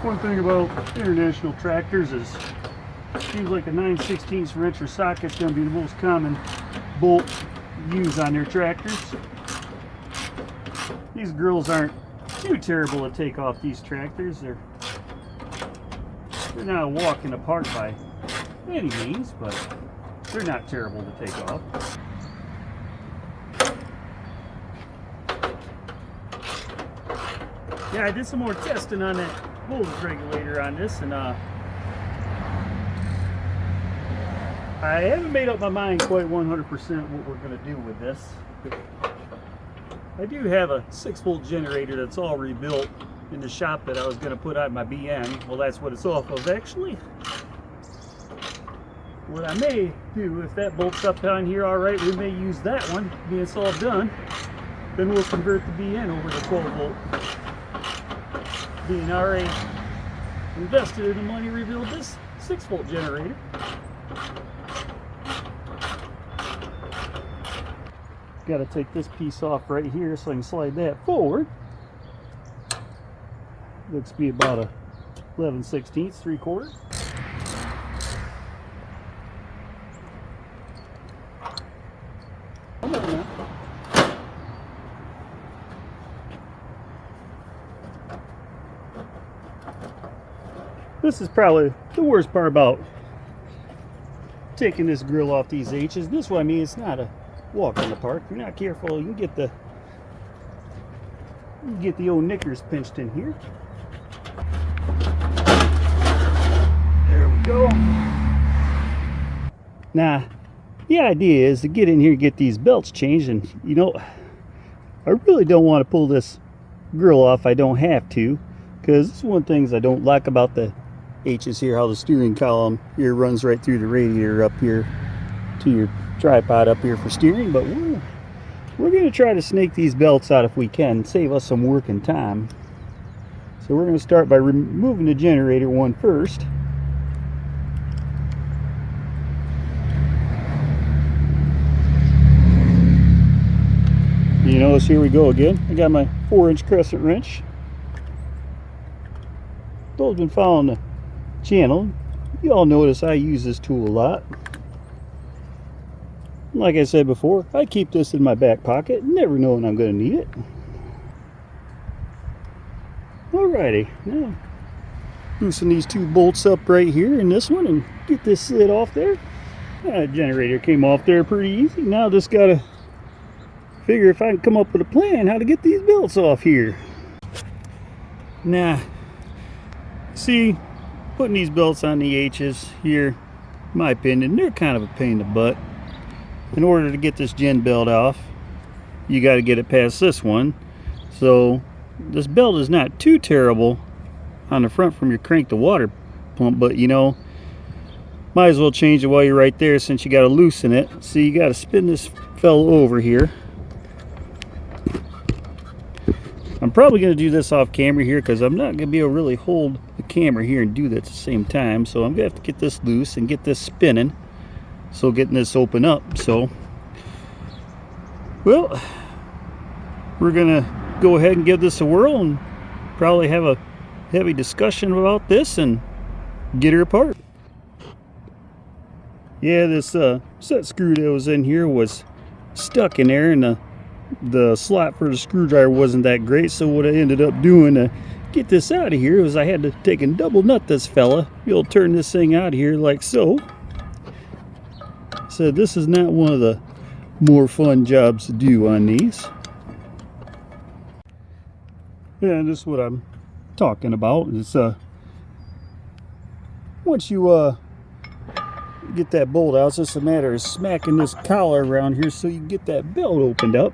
One thing about international tractors is it seems like a 9/16 wrench or socket's going to be the most common bolt used on their tractors. These grills aren't too terrible to take off these tractors. They're not walking apart by any means, but they're not terrible to take off. Yeah, I did some more testing on that voltage regulator on this, and I haven't made up my mind quite 100% what we're going to do with this. I do have a 6-volt generator that's all rebuilt in the shop that I was going to put on my BM. Well, that's what it's off of actually. What I may do, if that bolts up down here all right, we may use that one when it's all done. Then we'll convert the BN over to 12-volt. Being already invested in the money to rebuild this 6-volt generator. Got to take this piece off right here so I can slide that forward. Looks to be about a 11/16, 3/4. This is probably the worst part about taking this grill off these H's. This one, I mean, it's not a walk in the park. If you're not careful, you can get the old knickers pinched in here. There we go. Now, the idea is to get in here and get these belts changed, and you know, I really don't want to pull this grill off. I don't have to, because it's one of the things I don't like about the H's here, how the steering column here runs right through the radiator up here to your tripod up here for steering. But we're going to try to snake these belts out if we can, save us some work and time. So we're going to start by removing the generator one first. You notice, here we go again. I got my 4-inch crescent wrench. Those been following the channel, you all notice I use this tool a lot. Like I said before, I keep this in my back pocket, never knowing I'm going to need it. Alrighty, now loosen these 2 bolts up right here in this one and get this slid off there. Generator came off there pretty easy. Now just gotta figure if I can come up with a plan how to get these belts off here. Now, see, putting these belts on the H's here, in my opinion, they're kind of a pain in the butt. In order to get this gen belt off, you got to get it past this one. So this belt is not too terrible on the front from your crank to water pump, but you know, might as well change it while you're right there, since you got to loosen it. So you got to spin this fellow over here. I'm probably going to do this off camera here, because I'm not going to be able to really hold the camera here and do that at the same time. So I'm going to have to get this loose and get this spinning. So getting this open up. So, well, we're going to go ahead and give this a whirl and probably have a heavy discussion about this and get her apart. Yeah, this set screw that was in here was stuck in there, and the slot for the screwdriver wasn't that great. So what I ended up doing to get this out of here was I had to take and double nut this fella. You'll turn this thing out of here like so. So this is not one of the more fun jobs to do on these. Yeah, this is what I'm talking about. It's once you get that bolt out, it's just a matter of smacking this collar around here so you can get that belt opened up.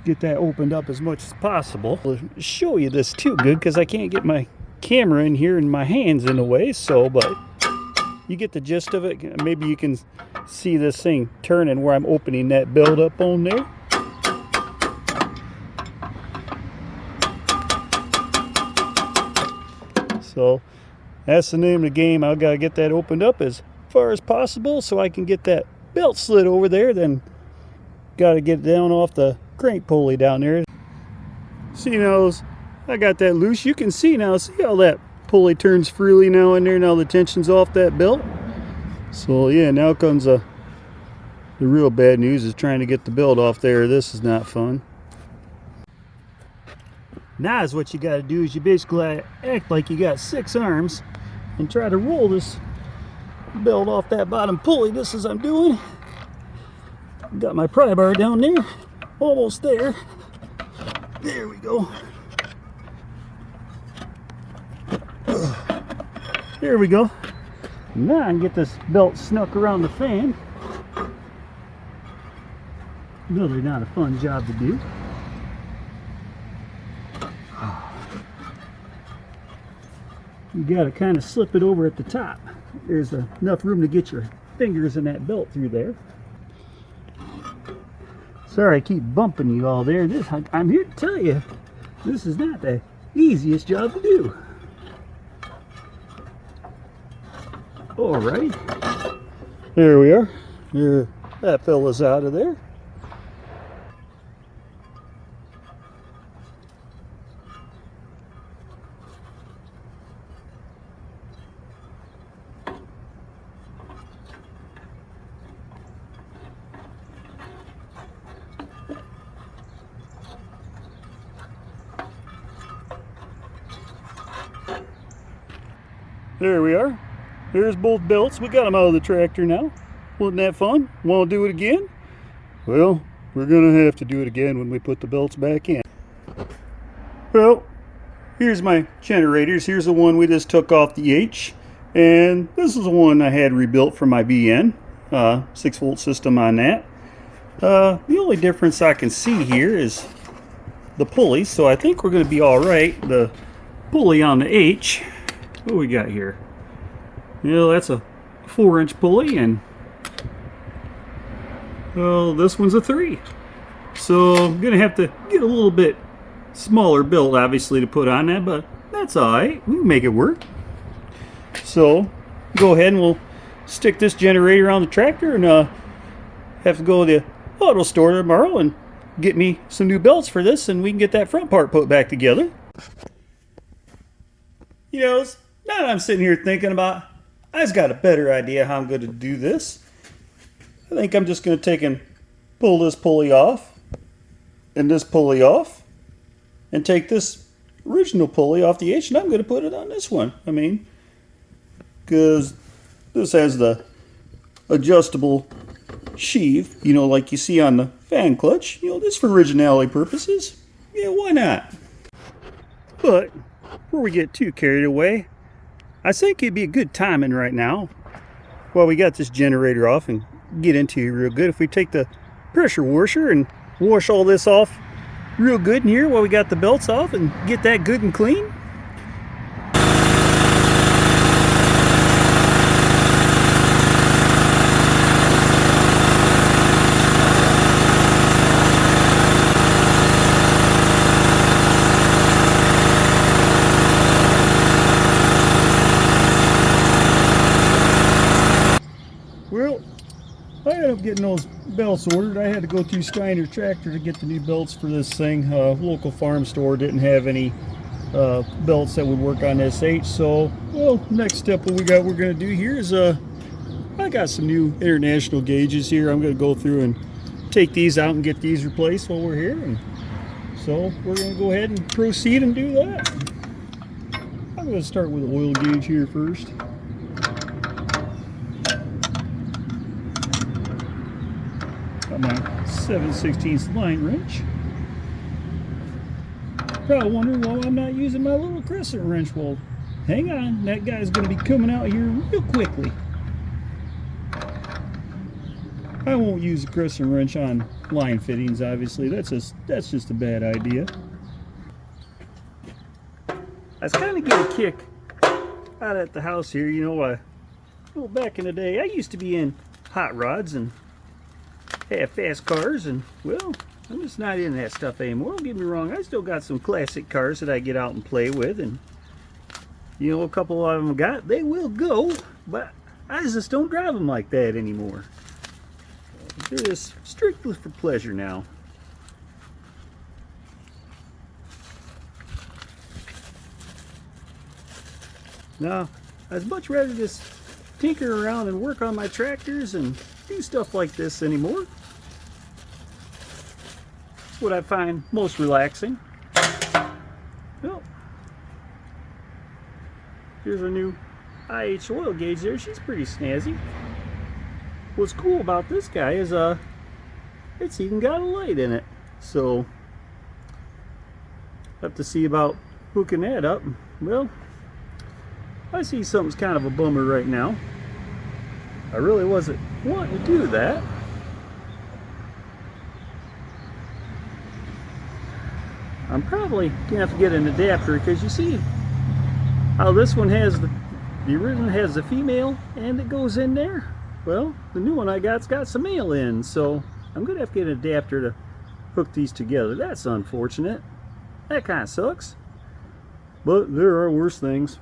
Get that opened up as much as possible. I'll show you this too good, because I can't get my camera in here and my hands in the way. So, but you get the gist of it. Maybe you can see this thing turning where I'm opening that belt up on there. So that's the name of the game. I've got to get that opened up as far as possible so I can get that belt slid over there. Then got to get it down off the crank pulley down there. See now, I got that loose. You can see now, see how that pulley turns freely now in there. Now the tension's off that belt. So yeah, now comes the real bad news, is trying to get the belt off there. This is not fun. Now is what you got to do, is you basically act like you got 6 arms and try to roll this belt off that bottom pulley. This is I'm doing. Got my pry bar down there, almost there. There we go. There we go. Now I can get this belt snuck around the fan. Really not a fun job to do. You got to kind of slip it over at the top. There's enough room to get your fingers in that belt through there. Sorry I keep bumping you all there. I'm here to tell you, this is not the easiest job to do. Alrighty. There we are. There, that fella's out of there. There we are. There's both belts. We got them out of the tractor now. Wasn't that fun? Want to do it again? Well, we're going to have to do it again when we put the belts back in. Well, here's my generators. Here's the one we just took off the H. And this is the one I had rebuilt for my BN. 6-volt system on that. The only difference I can see here is the pulley. So I think we're going to be all right. The pulley on the H. What do we got here? Yeah, that's a 4-inch pulley, and well, this one's a 3. So I'm gonna have to get a little bit smaller belt, obviously, to put on that, but that's all right. We can make it work. So go ahead and we'll stick this generator on the tractor, and have to go to the auto store tomorrow and get me some new belts for this, and we can get that front part put back together. You know, now that I'm sitting here thinking about, I've got a better idea how I'm going to do this. I think I'm just going to take and pull this pulley off and this pulley off and take this original pulley off the H, and I'm going to put it on this one. I mean, because this has the adjustable sheave, you know, like you see on the fan clutch. You know, this for originality purposes. Yeah, why not? But before we get too carried away, I think it'd be a good timing right now, while we got this generator off, and get into it real good, if we take the pressure washer and wash all this off real good in here while we got the belts off, and get that good and clean. Well, I ended up getting those belts ordered. I had to go through Steiner Tractor to get the new belts for this thing. Local farm store didn't have any belts that would work on this H. So, well, next step what we're going to do here is I got some new international gauges here. I'm going to go through and take these out and get these replaced while we're here. And so we're going to go ahead and proceed and do that. I'm going to start with the oil gauge here first. Got my 7/16 line wrench. Probably wondering why I'm not using my little crescent wrench. Well, hang on, that guy's going to be coming out here real quickly. I won't use a crescent wrench on line fittings, obviously. That's just a bad idea. I was kind of getting a kick out at the house here. You know, back in the day, I used to be in hot rods and have fast cars, and well, I'm just not in that stuff anymore. Don't get me wrong, I still got some classic cars that I get out and play with, and you know, a couple of them they will go, but I just don't drive them like that anymore. They're just strictly for pleasure now. Now, I'd much rather just tinker around and work on my tractors and do stuff like this anymore. It's what I find most relaxing. Well, here's a new IH oil gauge there. She's pretty snazzy. What's cool about this guy is it's even got a light in it. So have to see about hooking that up. Well, I see something's kind of a bummer right now. I really wasn't wanting to do that. I'm probably gonna have to get an adapter, because you see how this one has the original has the female and it goes in there. Well, the new one I got's got some male in, so I'm gonna have to get an adapter to hook these together. That's unfortunate. That kind of sucks, but there are worse things.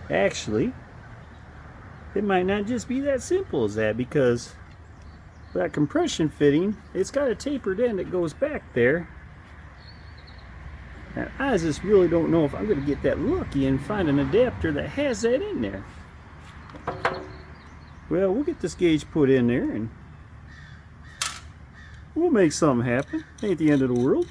Actually, it might not just be that simple as that, because that compression fitting, it's got a tapered end that goes back there. And I just really don't know if I'm going to get that lucky and find an adapter that has that in there. Well, we'll get this gauge put in there and we'll make something happen. Ain't the end of the world.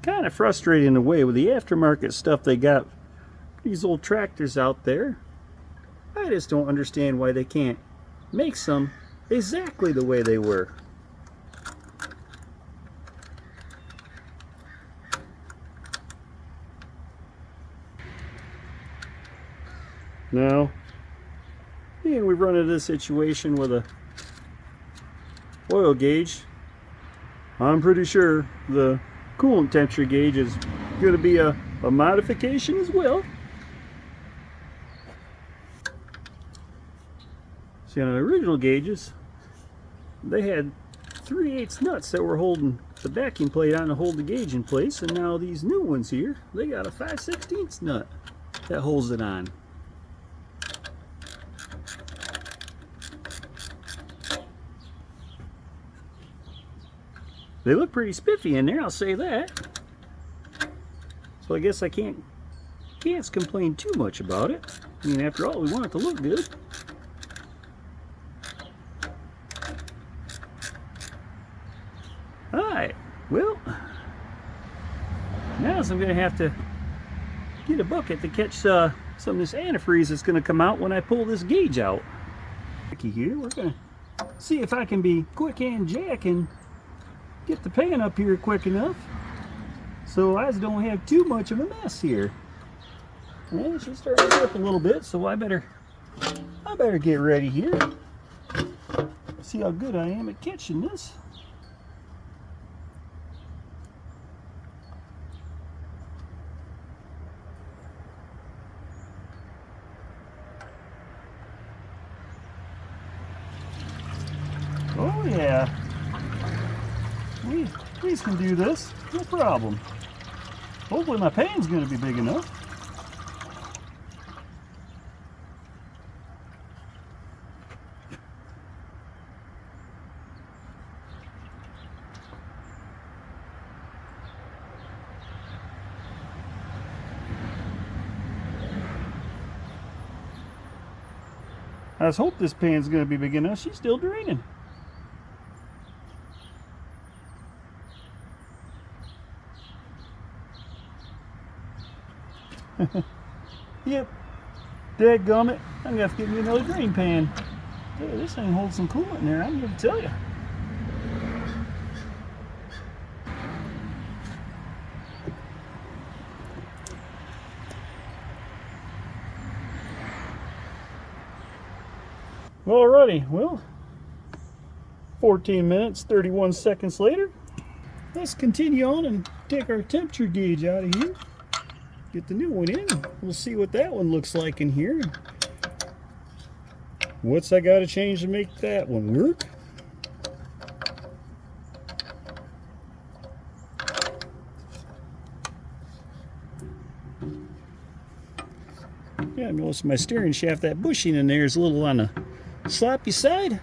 Kind of frustrating in a way with the aftermarket stuff they got. These old tractors out there, I just don't understand why they can't make some exactly the way they were. Now, being we've run into this situation with a oil gauge, I'm pretty sure the coolant temperature gauge is going to be a modification as well. See, on the original gauges, they had 3/8 nuts that were holding the backing plate on to hold the gauge in place, and now these new ones here, they got a 5/16 nut that holds it on. They look pretty spiffy in there, I'll say that. So I guess I can't complain too much about it. I mean, after all, we want it to look good. Alright, well, now I'm going to have to get a bucket to catch some of this antifreeze that's going to come out when I pull this gauge out. Here, we're going to see if I can be quick and jack and get the pan up here quick enough so I just don't have too much of a mess here. And she's starting to drip a little bit, so I better get ready here. See how good I am at catching this. Oh yeah. We can do this, no problem. Hopefully my pan's going to be big enough. I just hope this pan's going to be big enough. She's still draining. Yep, dadgummit, I'm gonna have to get me another drain pan. Dude, this thing holds some coolant in there, I'm gonna tell you. Alrighty, well, 14 minutes, 31 seconds later, let's continue on and take our temperature gauge out of here. Get the new one in. We'll see what that one looks like in here. What's I got to change to make that one work? Yeah, I noticed my steering shaft, that bushing in there is a little on the sloppy side.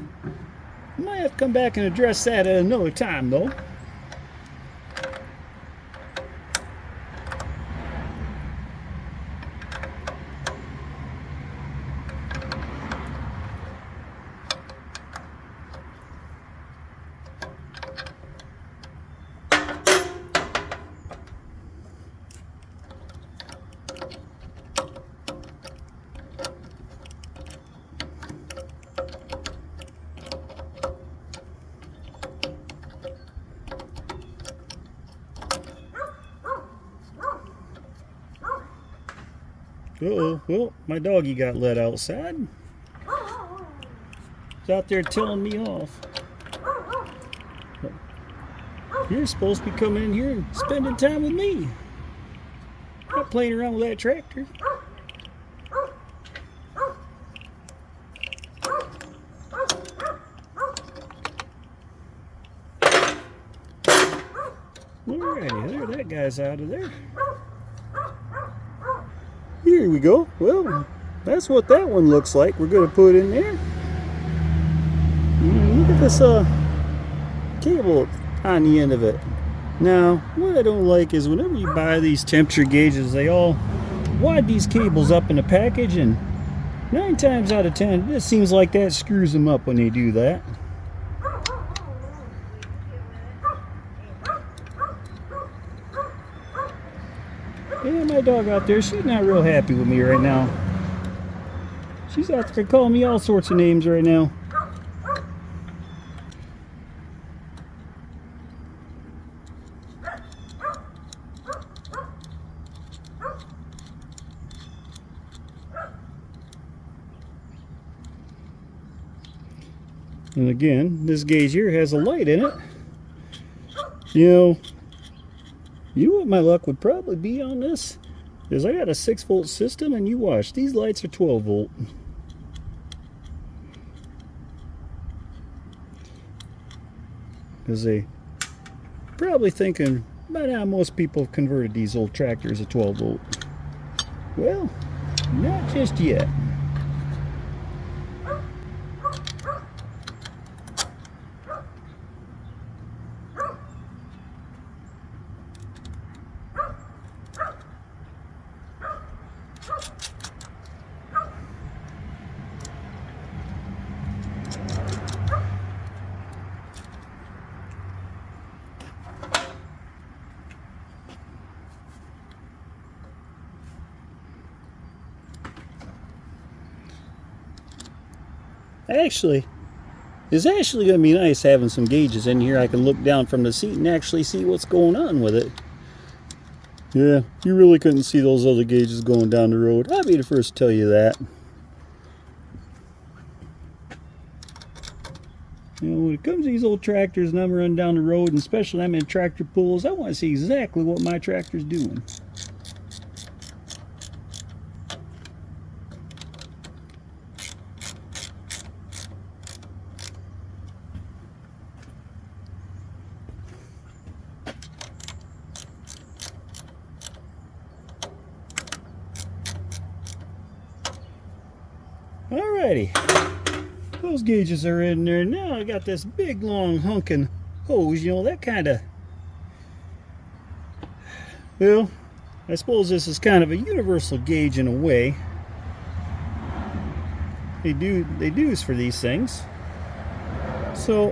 Might have to come back and address that at another time though. Uh-oh, well, my doggy got let outside. He's out there telling me off. You're supposed to be coming in here and spending time with me. Not playing around with that tractor. Alrighty, there, that guy's out of there. Here we go. Well, that's what that one looks like. We're going to put in there. Look at this cable on the end of it. Now, what I don't like is whenever you buy these temperature gauges, they all wad these cables up in the package, and 9 times out of 10, it seems like that screws them up when they do that. Yeah, my dog out there, she's not real happy with me right now. She's out there calling me all sorts of names right now. And again, this gauge here has a light in it. You know what my luck would probably be on this? Is I got a 6-volt system, and you watch, these lights are 12 volt. Because they probably thinking, by now most people have converted these old tractors to 12 volt. Well, not just yet. Actually, it's actually going to be nice having some gauges in here. I can look down from the seat and actually see what's going on with it. Yeah, you really couldn't see those other gauges going down the road. I'll be the first to tell you that. You know, when it comes to these old tractors and I'm running down the road, and especially I'm in tractor pulls, I want to see exactly what my tractor's doing. Alrighty, those gauges are in there. Now I got this big long hunking hose, you know, that kind of, well, I suppose this is kind of a universal gauge in a way. They do this for these things. So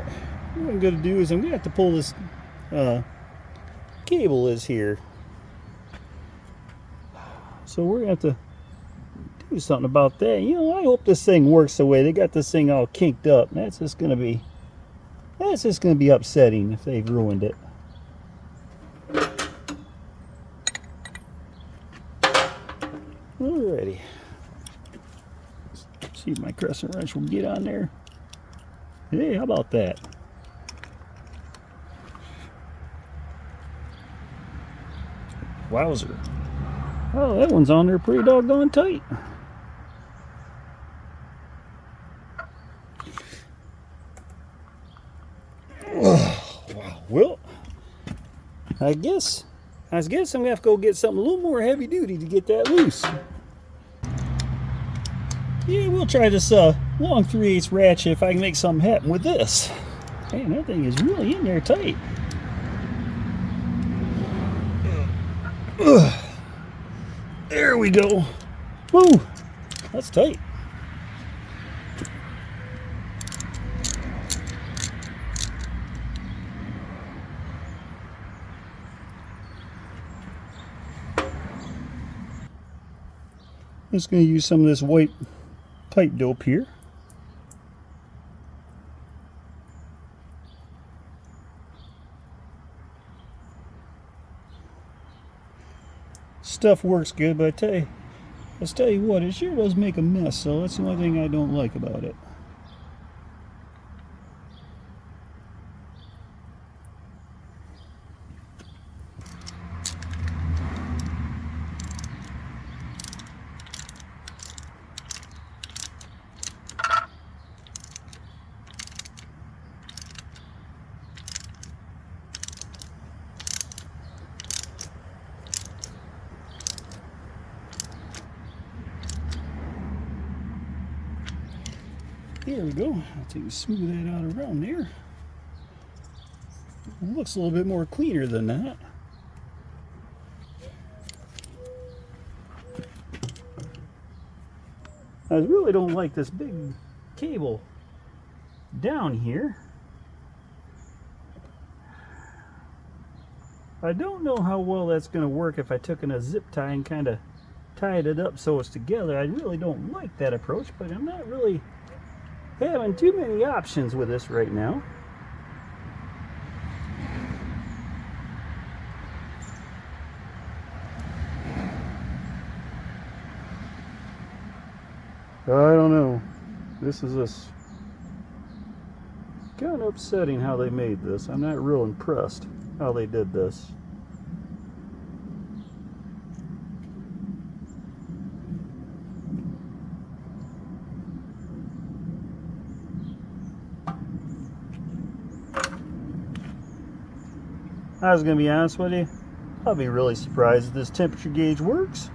what I'm going to do is I'm going to have to pull this cable is here. So we're going to have to do something about that. You know, I hope this thing works the way they got this thing all kinked up. That's just going to be upsetting if they've ruined it. Alrighty. Let's see if my crescent wrench will get on there. Hey, how about that? Wowzer. Oh, that one's on there pretty doggone tight. Oh, wow. Well, I guess I'm gonna have to go get something a little more heavy duty to get that loose. Yeah, we'll try this long 3/8 ratchet if I can make something happen with this. Man, that thing is really in there tight. Ugh. There we go. Woo! That's tight. I'm just going to use some of this white pipe dope here. Stuff works good, but let's tell you what, it sure does make a mess, so that's the only thing I don't like about it. There we go. I'll take and smooth that out around there. It looks a little bit more cleaner than that. I really don't like this big cable down here. I don't know how well that's going to work if I took in a zip tie and kind of tied it up so it's together. I really don't like that approach, but I'm not really having too many options with this right now. I don't know. This is kind of upsetting how they made this. I'm not real impressed how they did this. I was going to be honest with you, I'll be really surprised if this temperature gauge works.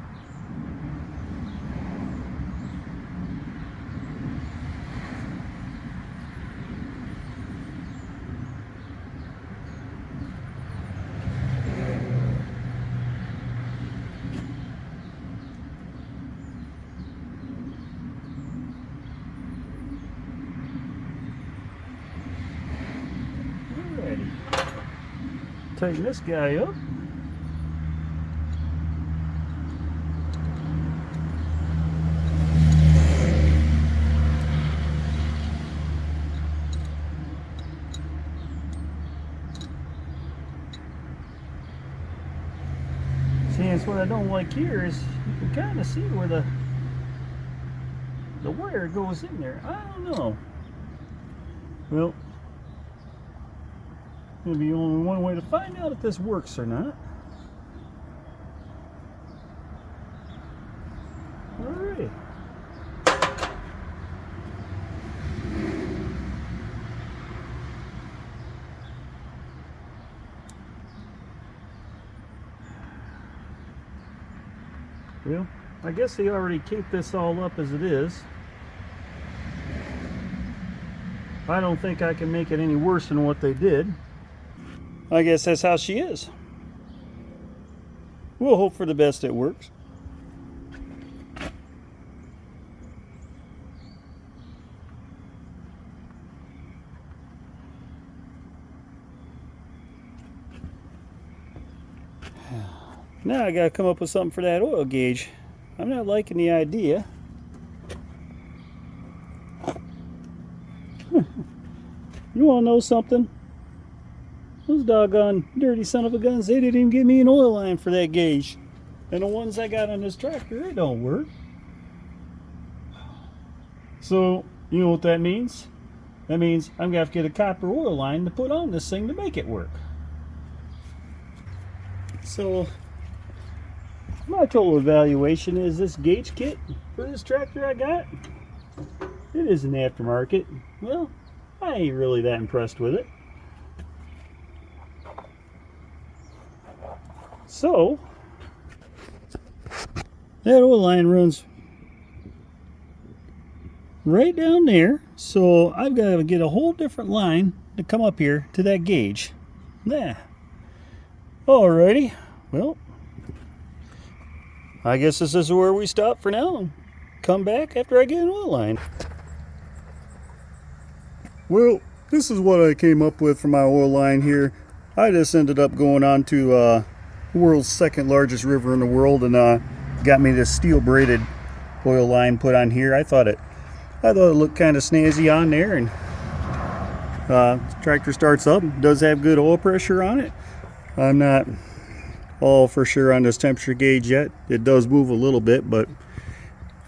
Alrighty. Tighten this guy up. See, it's what I don't like here is you can kind of see where the wire goes in there. I don't know. Well, there'll be only one way to find out if this works or not. Alright. Well, I guess they already taped this all up as it is. I don't think I can make it any worse than what they did. I guess that's how she is. We'll hope for the best it works. Now I gotta come up with something for that oil gauge. I'm not liking the idea. You wanna know something? Those doggone dirty son of a guns, they didn't even give me an oil line for that gauge. And the ones I got on this tractor, they don't work. So, you know what that means? That means I'm gonna have to get a copper oil line to put on this thing to make it work. So, my total evaluation is this gauge kit for this tractor I got. It is an aftermarket. Well, I ain't really that impressed with it. So, that oil line runs right down there. So I've got to get a whole different line to come up here to that gauge. Yeah. Alrighty. Well, I guess this is where we stop for now. Come back after I get an oil line. Well, this is what I came up with for my oil line here. I just ended up going on to the world's second largest river in the world and got me this steel braided oil line put on here. I thought it looked kind of snazzy on there, and tractor starts up, does have good oil pressure on it. I'm not all for sure on this temperature gauge yet. It does move a little bit, but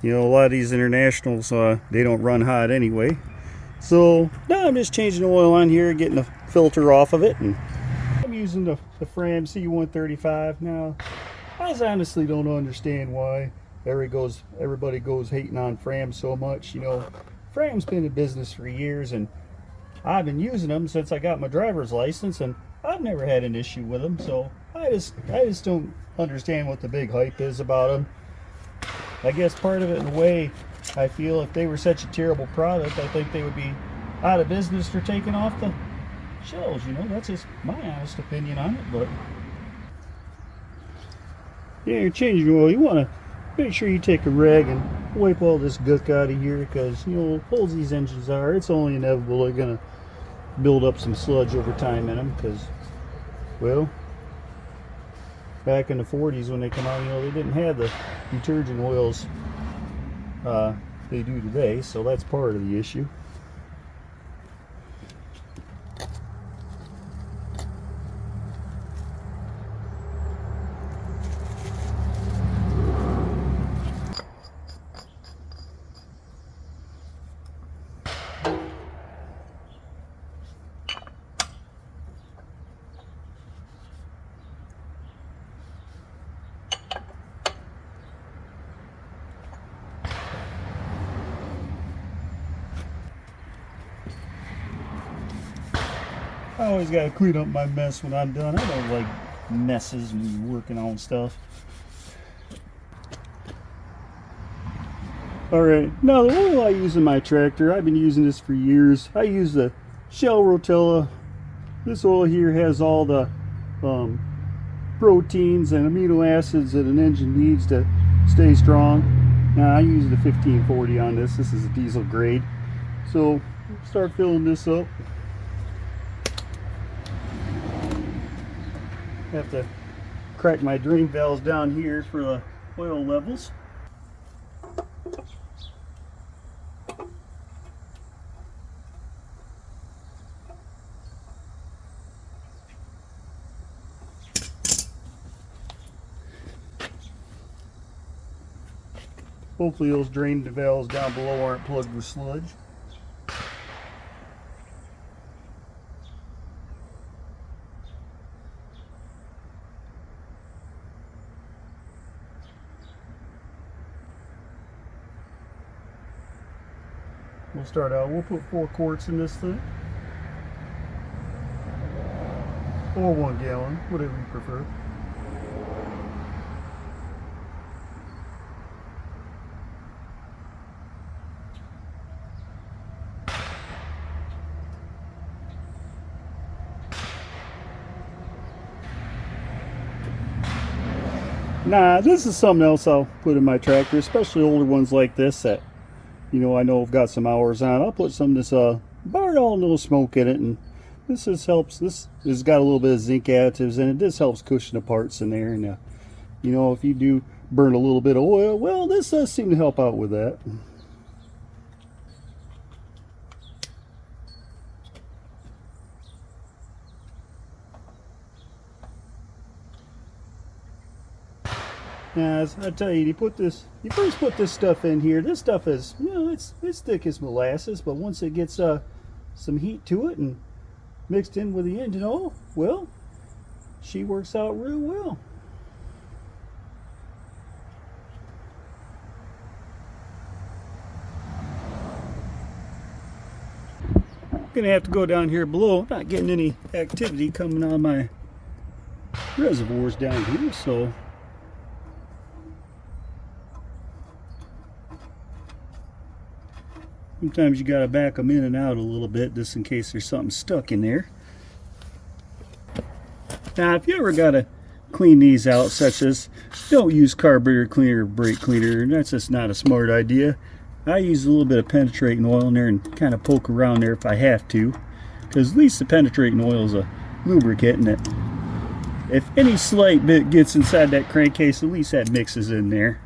you know, a lot of these internationals, they don't run hot anyway. So now I'm just changing the oil on here, getting the filter off of it, and I'm using the Fram C135. Now, I honestly don't understand why everybody goes hating on Fram so much. You know, Fram's been in business for years, and I've been using them since I got my driver's license, and I've never had an issue with them. So I just don't understand what the big hype is about them. I guess part of it, in a way, I feel if they were such a terrible product, I think they would be out of business for taking off the shelves. You know, that's just my honest opinion on it. But yeah, you're changing oil. You want to make sure you take a rag and wipe all this gunk out of here, because you know, holes these engines are, it's only inevitable they're gonna build up some sludge over time in them. Because, well, back in the 40s when they come out, you know, they didn't have the detergent oils they do today, so that's part of the issue. I always gotta clean up my mess when I'm done. I don't like messes when you're working on stuff. Alright, now the oil I use in my tractor, I've been using this for years. I use the Shell Rotella. This oil here has all the proteins and amino acids that an engine needs to stay strong. Now I use the 1540 on this. This is a diesel grade. So start filling this up. Have to crack my drain valves down here for the oil levels. Hopefully those drain valves down below aren't plugged with sludge. We'll start out, we'll put 4 quarts in this thing. Or 1 gallon, whatever you prefer. Nah, this is something else I'll put in my tractor, especially older ones like this that, you know, I know I've got some hours on. I'll put some of this burn all no smoke in it, and this just helps. This has got a little bit of zinc additives in it. This helps cushion the parts in there, and you know, if you do burn a little bit of oil, well, this does seem to help out with that. Now, I tell you, you first put this stuff in here. This stuff is, you know, it's thick as molasses, but once it gets some heat to it and mixed in with the engine oil, well, she works out real well. I'm gonna have to go down here below. I'm not getting any activity coming out of my reservoirs down here, so Sometimes you gotta back them in and out a little bit just in case there's something stuck in there. Now, if you ever gotta clean these out, such as don't use carburetor cleaner or brake cleaner, that's just not a smart idea. I use a little bit of penetrating oil in there and kind of poke around there if I have to, because at least the penetrating oil is a lubricant, and if any slight bit gets inside that crankcase, at least that mixes in there.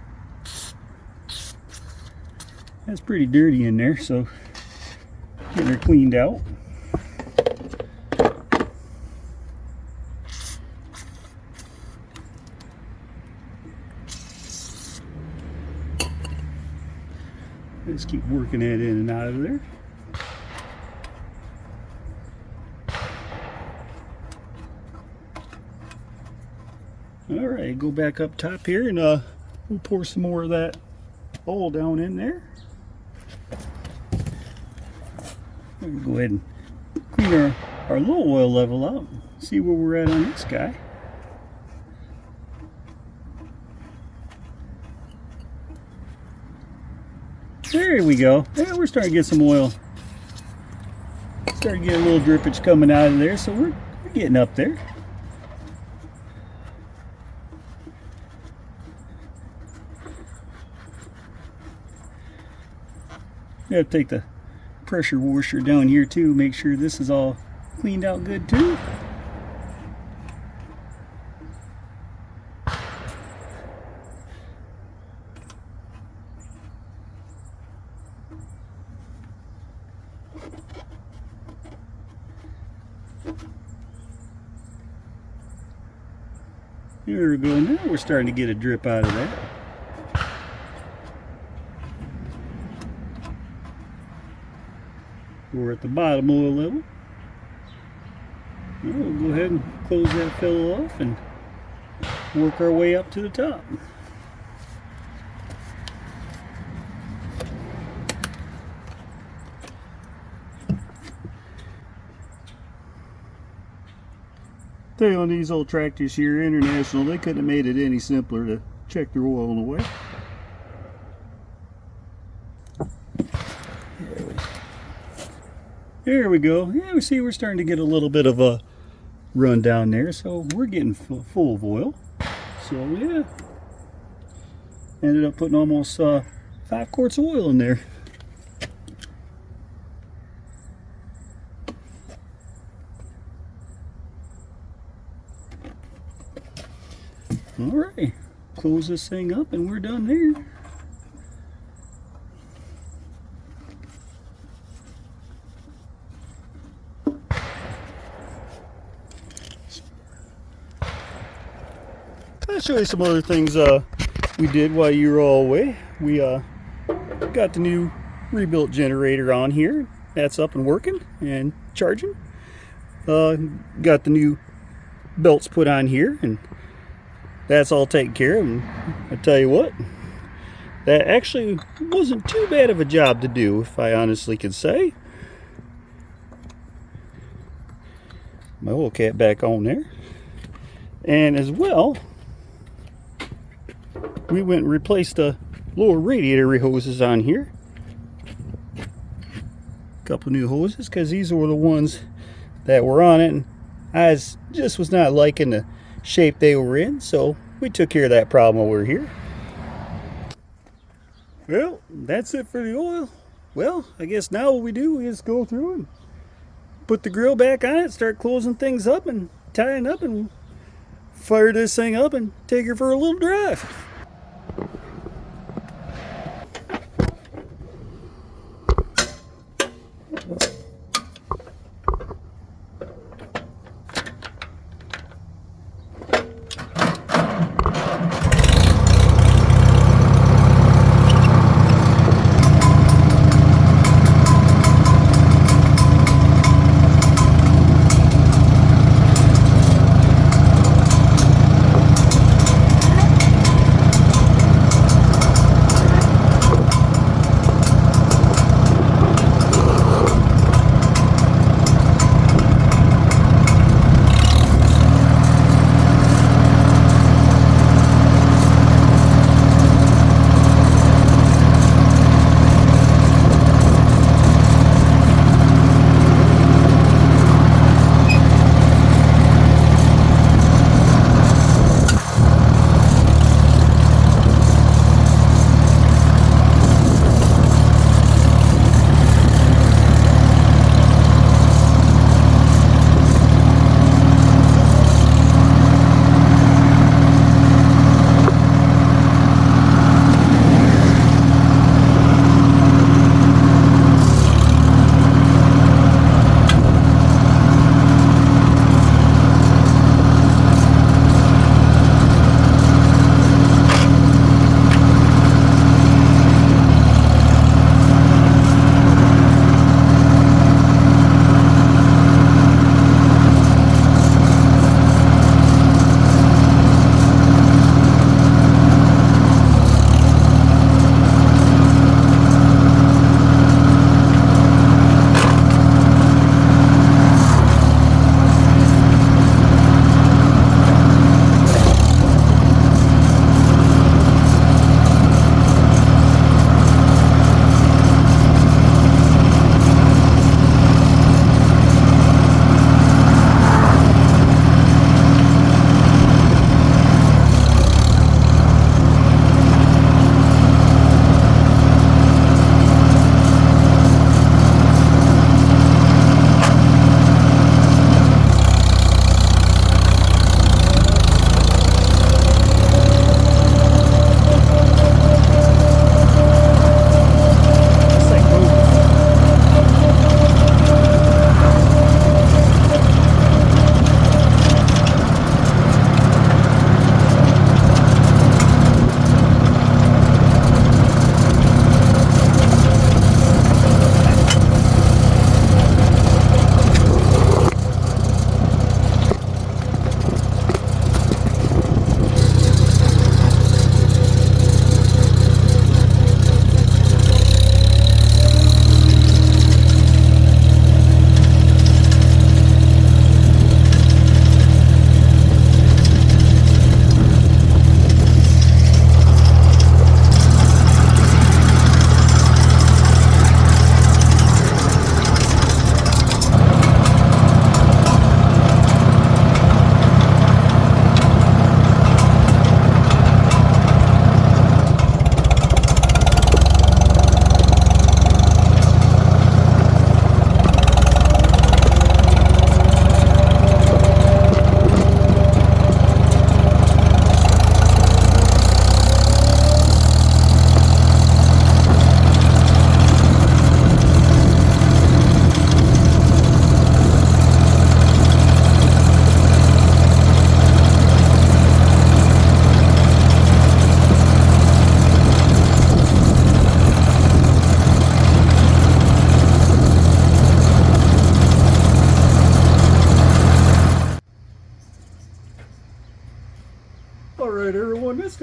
That's pretty dirty in there, so getting her cleaned out. Just keep working it in and out of there. Alright, go back up top here and we'll pour some more of that oil down in there. We'll go ahead and clean our low oil level out. See where we're at on this guy. There we go. Yeah, we're starting to get some oil. Starting to get a little drippage coming out of there, so we're getting up there. Gotta take the pressure washer down here too, make sure this is all cleaned out good too. There we go. Now we're starting to get a drip out of that. We're at the bottom oil level. Now we'll go ahead and close that fellow off and work our way up to the top. Tell you, on these old tractors here, International, they couldn't have made it any simpler to check their oil away. There we go. Yeah, we see we're starting to get a little bit of a run down there, so we're getting full of oil. So yeah, ended up putting almost 5 quarts of oil in there. Alright, close this thing up and we're done there. I'll show you some other things we did while you were all away. We got the new rebuilt generator on here. That's up and working and charging. Got the new belts put on here, and that's all taken care of. And I tell you what, that actually wasn't too bad of a job to do, if I honestly could say. My oil cap back on there. And as well, we went and replaced the lower radiator hoses on here. Couple new hoses, because these were the ones that were on it, and I just was not liking the shape they were in, so we took care of that problem while we were here. Well, that's it for the oil. Well, I guess now what we do is go through and put the grill back on it, start closing things up and tying up, and fire this thing up and take her for a little drive.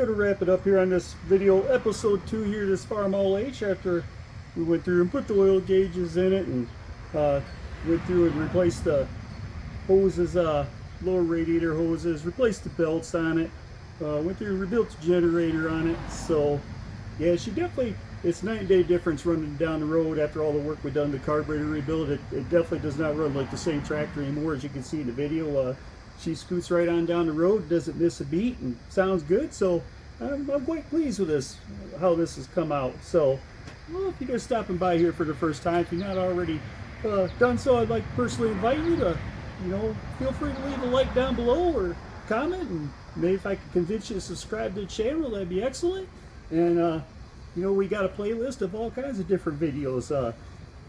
going to wrap it up here on this video, episode 2 here, this Farmall H, after we went through and put the oil gauges in it and went through and replaced the hoses, lower radiator hoses, replaced the belts on it, went through and rebuilt the generator on it. So yeah, she definitely, it's night and day difference running down the road after all the work we've done, the carburetor rebuild. It definitely does not run like the same tractor anymore, as you can see in the video. She scoots right on down the road, doesn't miss a beat, and sounds good. So I'm quite pleased with this, how this has come out. So, well, if you're just stopping by here for the first time, if you're not already done so, I'd like to personally invite you to, feel free to leave a like down below or comment, and maybe if I could convince you to subscribe to the channel, that'd be excellent. And we got a playlist of all kinds of different videos.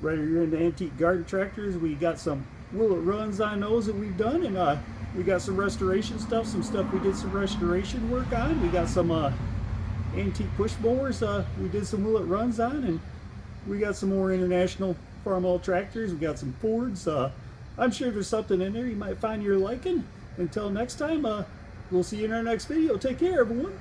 Right here in the antique garden tractors, we got some Willet runs on those that we've done, and we got some restoration stuff, some stuff we did some restoration work on. We got some antique push mowers we did some Willet runs on, and we got some more international Farmall tractors. We got some Fords. I'm sure there's something in there you might find you're liking. Until next time, we'll see you in our next video. Take care, everyone.